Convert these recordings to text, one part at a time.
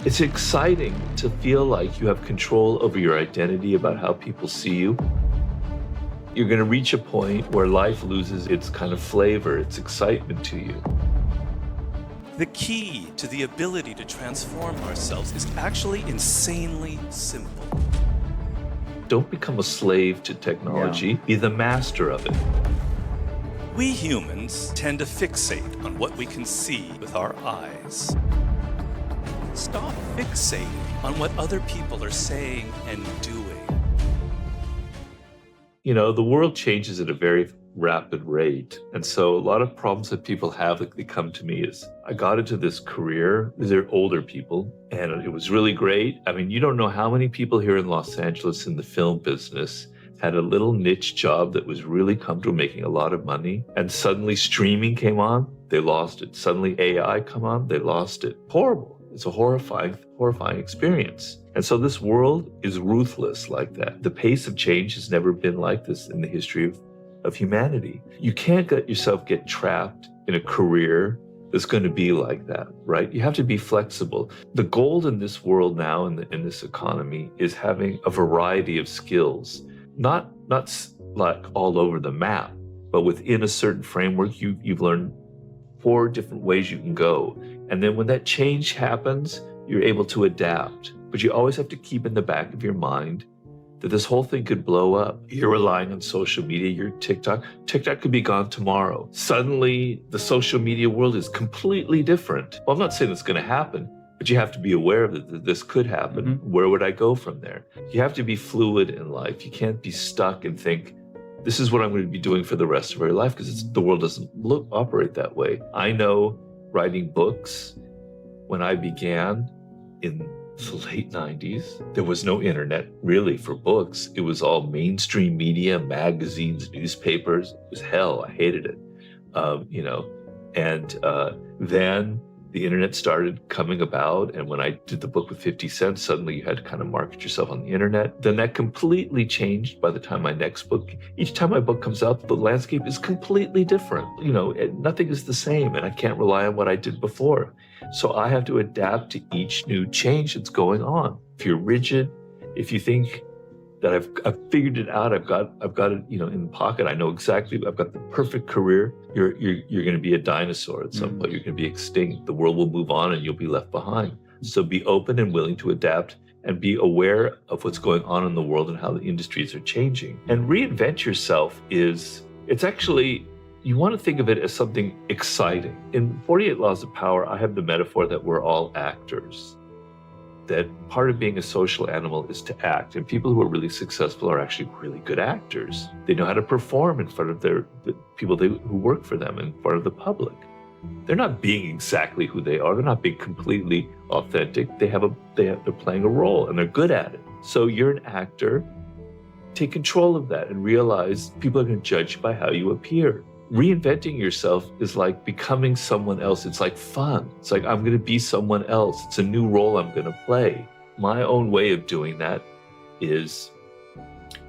It's exciting to feel like you have control over your identity about how people see you. You're going to reach a point where life loses its kind of flavor, its excitement to you. The key to the ability to transform ourselves is actually insanely simple. Don't become a slave to technology, be the master of it. We humans tend to fixate on what we can see with our eyes. Stop fixating on what other people are saying and doing. You know, the world changes at a very rapid rate. And so a lot of problems that people have that they come to me is, I got into this career, they're older people, and it was really great. I mean, you don't know how many people here in Los Angeles in the film business had a little niche job that was really comfortable, making a lot of money, and suddenly streaming came on, they lost it. Suddenly AI come on, they lost it. Horrible. It's a horrifying experience. And so this world is ruthless like that. The pace of change has never been like this in the history of humanity. You can't let yourself get trapped in a career that's going to be like that, right? You have to be flexible. The goal in this world now, in this economy, is having a variety of skills, not like all over the map, but within a certain framework. You've learned 4 different ways you can go. And then when that change happens, you're able to adapt. But you always have to keep in the back of your mind that this whole thing could blow up. You're relying on social media, your TikTok could be gone tomorrow. Suddenly, the social media world is completely different. Well, I'm not saying it's going to happen, but you have to be aware of that this could happen. Mm-hmm. Where would I go from there? You have to be fluid in life. You can't be stuck and think, this is what I'm going to be doing for the rest of our life, because the world doesn't operate that way. I know writing books, when I began in the late 90s, there was no internet really for books. It was all mainstream media, magazines, newspapers. It was hell. I hated it, then the internet started coming about. And when I did the book with 50 Cent, suddenly you had to kind of market yourself on the internet. Then that completely changed by the time my next book, each time my book comes out, the landscape is completely different. Nothing is the same, and I can't rely on what I did before. So I have to adapt to each new change that's going on. If you're rigid, if you think that I've figured it out, I've got it, in the pocket, I know exactly, I've got the perfect career, you're going to be a dinosaur at some point. You're going to be extinct. The world will move on and you'll be left behind. So be open and willing to adapt and be aware of what's going on in the world and how the industries are changing. And reinvent yourself it's actually, you want to think of it as something exciting. In 48 Laws of Power, I have the metaphor that we're all actors. That part of being a social animal is to act. And people who are really successful are actually really good actors. They know how to perform in front of the people who work for them, in front of the public. They're not being exactly who they are. They're not being completely authentic. They're playing a role and they're good at it. So you're an actor. Take control of that and realize people are going to judge you by how you appear. Reinventing yourself is like becoming someone else. It's like fun. It's like, I'm going to be someone else. It's a new role I'm going to play. My own way of doing that is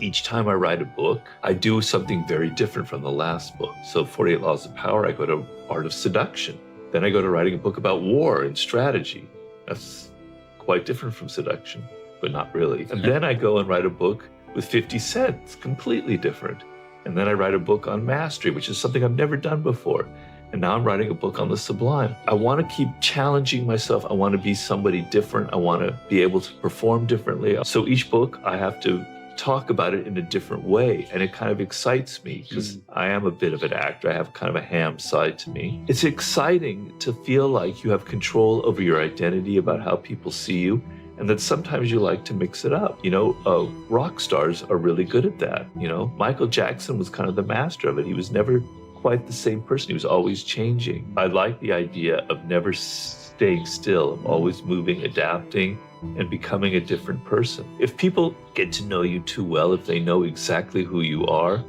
each time I write a book, I do something very different from the last book. So 48 Laws of Power, I go to Art of Seduction. Then I go to writing a book about war and strategy. That's quite different from seduction, but not really. And then I go and write a book with 50 Cent. It's completely different. And then I write a book on mastery, which is something I've never done before. And now I'm writing a book on the sublime. I want to keep challenging myself. I want to be somebody different. I want to be able to perform differently. So each book, I have to talk about it in a different way. And it kind of excites me because I am a bit of an actor. I have kind of a ham side to me. It's exciting to feel like you have control over your identity about how people see you. And that sometimes you like to mix it up. Rock stars are really good at that. Michael Jackson was kind of the master of it. He was never quite the same person. He was always changing. I like the idea of never staying still, of always moving, adapting, and becoming a different person. If people get to know you too well, if they know exactly who you are,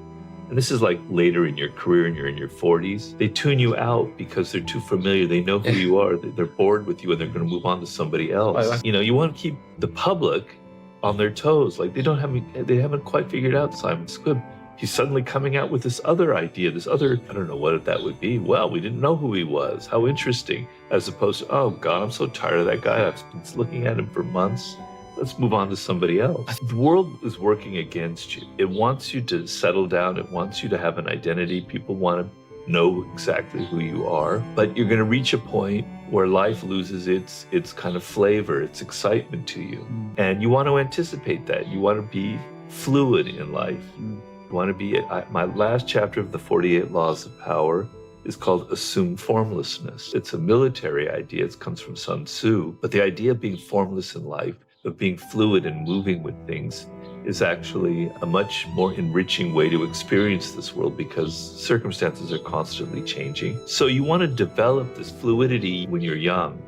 and this is like later in your career and you're in your 40s, they tune you out because they're too familiar. They know who you are. They're bored with you and they're going to move on to somebody else. You want to keep the public on their toes. Like they haven't quite figured out Simon Squibb. he's suddenly coming out with this other idea, this other, I don't know what that would be. Well, we didn't know who he was. How interesting. As opposed to, oh God, I'm so tired of that guy. I've been looking at him for months. Let's move on to somebody else. The world is working against you. It wants you to settle down. It wants you to have an identity. People want to know exactly who you are. But you're going to reach a point where life loses its kind of flavor, its excitement to you. And you want to anticipate that. You want to be fluid in life. You want to be, my last chapter of the 48 Laws of Power is called Assume Formlessness. It's a military idea. It comes from Sun Tzu. But the idea of being formless in life, of being fluid and moving with things, is actually a much more enriching way to experience this world because circumstances are constantly changing. So you want to develop this fluidity when you're young.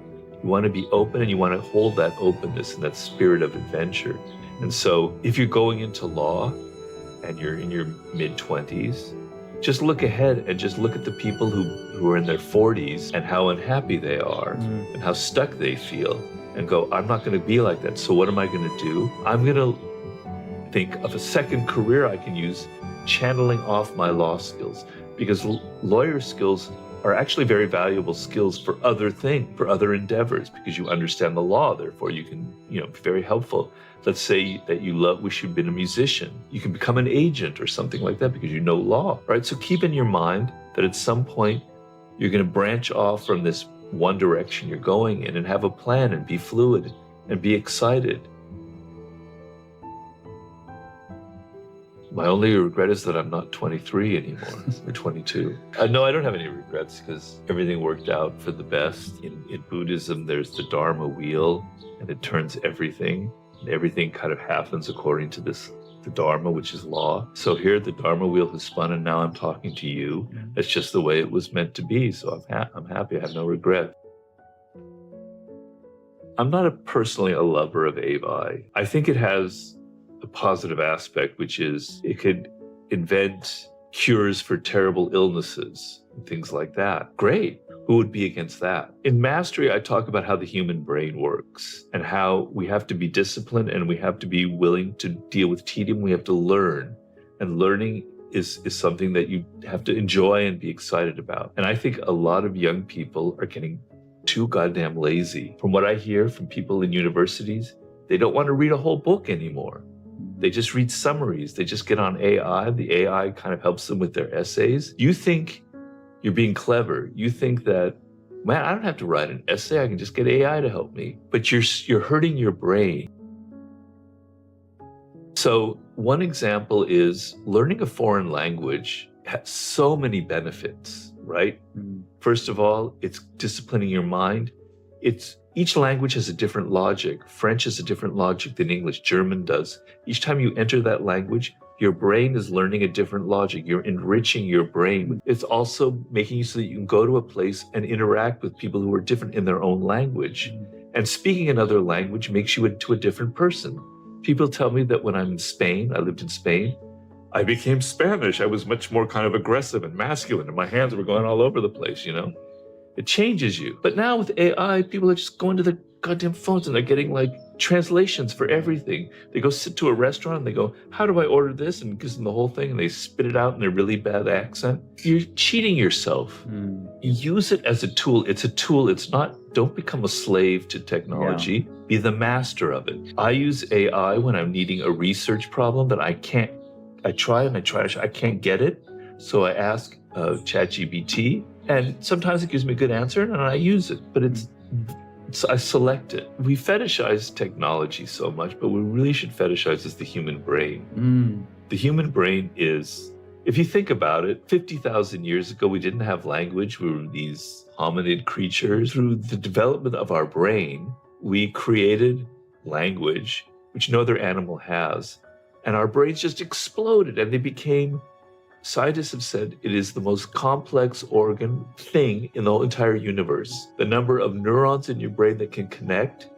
You want to be open and you want to hold that openness and that spirit of adventure. And so if you're going into law and you're in your mid-20s, just look ahead and just look at the people who are in their 40s and how unhappy they are and how stuck they feel and go, I'm not going to be like that. So what am I going to do? I'm going to think of a second career I can use, channeling off my law skills, because lawyer skills are actually very valuable skills for other things, for other endeavors, because you understand the law, therefore you can, be very helpful. Let's say that you wish you'd been a musician. You can become an agent or something like that because you know law, right? So keep in your mind that at some point you're going to branch off from this one direction you're going in and have a plan and be fluid and be excited. My only regret is that I'm not 23 anymore, or 22. No, I don't have any regrets because everything worked out for the best. In Buddhism, there's the Dharma wheel, and it turns everything. And everything kind of happens according to the Dharma, which is law. So here the Dharma wheel has spun, and now I'm talking to you. That's just the way it was meant to be. So I'm happy. I have no regret. I'm not personally a lover of AI. I think it has a positive aspect, which is it could invent cures for terrible illnesses and things like that. Great. Who would be against that? In Mastery, I talk about how the human brain works and how we have to be disciplined and we have to be willing to deal with tedium. We have to learn. And learning is something that you have to enjoy and be excited about. And I think a lot of young people are getting too goddamn lazy. From what I hear from people in universities, they don't want to read a whole book anymore. They just read summaries. They just get on AI. The AI kind of helps them with their essays. You think you're being clever. You think that, man, I don't have to write an essay. I can just get AI to help me. But you're hurting your brain. So one example is learning a foreign language has so many benefits, right? First of all, it's disciplining your mind. Each language has a different logic. French has a different logic than English. German does. Each time you enter that language, your brain is learning a different logic. You're enriching your brain. It's also making you so that you can go to a place and interact with people who are different in their own language. And speaking another language makes you into a different person. People tell me that when I'm in Spain, I lived in Spain, I became Spanish. I was much more kind of aggressive and masculine, and my hands were going all over the place, It changes you. But now with AI, people are just going to their goddamn phones and they're getting like translations for everything. They go sit to a restaurant and they go, how do I order this? And it gives them the whole thing and they spit it out in a really bad accent. You're cheating yourself. You use it as a tool. It's a tool. It's not, don't become a slave to technology. Yeah. Be the master of it. I use AI when I'm needing a research problem that I can't get it. So I ask ChatGPT. And sometimes it gives me a good answer and I use it, but I select it. We fetishize technology so much, but we really should fetishize the human brain. The human brain is, if you think about it, 50,000 years ago, we didn't have language. We were these hominid creatures. Through the development of our brain, we created language, which no other animal has. And our brains just exploded and they became, scientists have said, it is the most complex organ thing in the whole entire universe. The number of neurons in your brain that can connect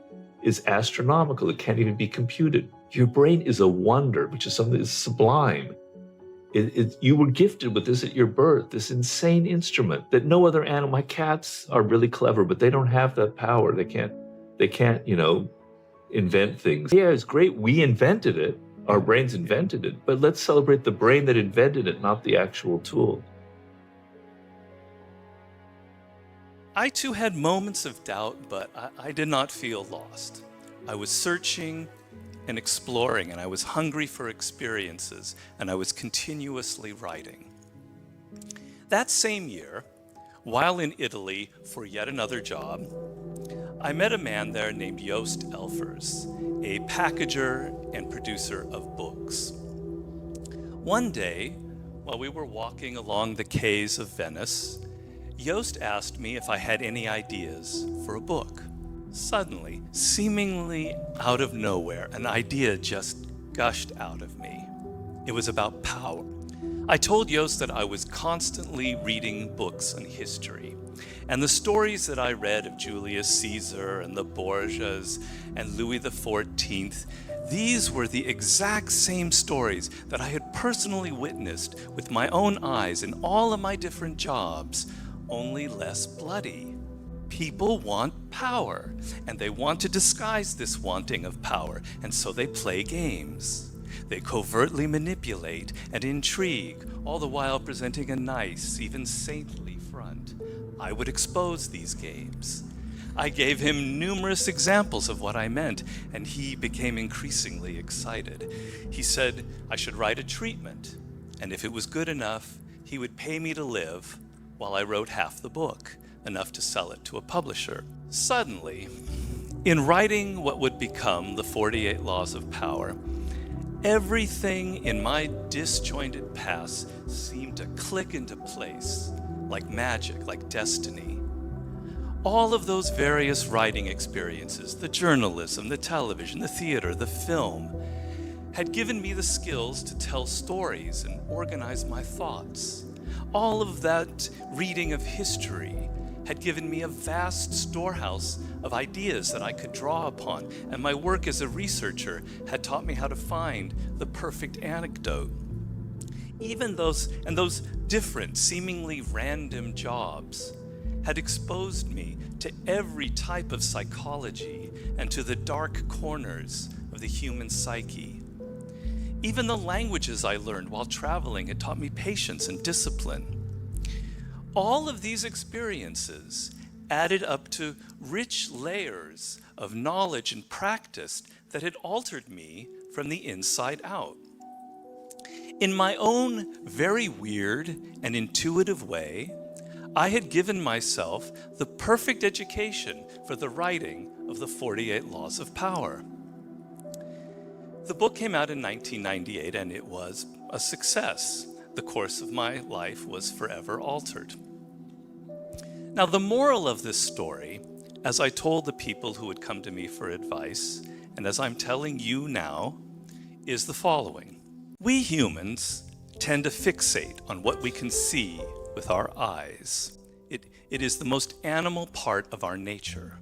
is astronomical. It can't even be computed. Your brain is a wonder, which is something that's sublime. You were gifted with this at your birth, this insane instrument that no other animal, my cats are really clever, but they don't have that power. They can't, invent things. Yeah, it's great. We invented it. Our brains invented it, but let's celebrate the brain that invented it, not the actual tool. I too had moments of doubt, but I did not feel lost. I was searching and exploring, and I was hungry for experiences, and I was continuously writing. That same year, while in Italy for yet another job, I met a man there named Joost Elfers, a packager and producer of books. One day, while we were walking along the quays of Venice, Joost asked me if I had any ideas for a book. Suddenly, seemingly out of nowhere, an idea just gushed out of me. It was about power. I told Joost that I was constantly reading books on history, and the stories that I read of Julius Caesar and the Borgias and Louis XIV, these were the exact same stories that I had personally witnessed with my own eyes in all of my different jobs, only less bloody. People want power, and they want to disguise this wanting of power, and so they play games. They covertly manipulate and intrigue, all the while presenting a nice, even saintly front. I would expose these games. I gave him numerous examples of what I meant, and he became increasingly excited. He said I should write a treatment, and if it was good enough, he would pay me to live while I wrote half the book, enough to sell it to a publisher. Suddenly, in writing what would become the 48 Laws of Power, everything in my disjointed past seemed to click into place, like magic, like destiny. All of those various writing experiences, the journalism, the television, the theater, the film, had given me the skills to tell stories and organize my thoughts. All of that reading of history had given me a vast storehouse of ideas that I could draw upon, and my work as a researcher had taught me how to find the perfect anecdote. Even those different, seemingly random jobs had exposed me to every type of psychology and to the dark corners of the human psyche. Even the languages I learned while traveling had taught me patience and discipline. All of these experiences added up to rich layers of knowledge and practice that had altered me from the inside out. In my own very weird and intuitive way, I had given myself the perfect education for the writing of the 48 Laws of Power. The book came out in 1998, and it was a success. The course of my life was forever altered. Now, the moral of this story, as I told the people who would come to me for advice, and as I'm telling you now, is the following. We humans tend to fixate on what we can see with our eyes. It is the most animal part of our nature.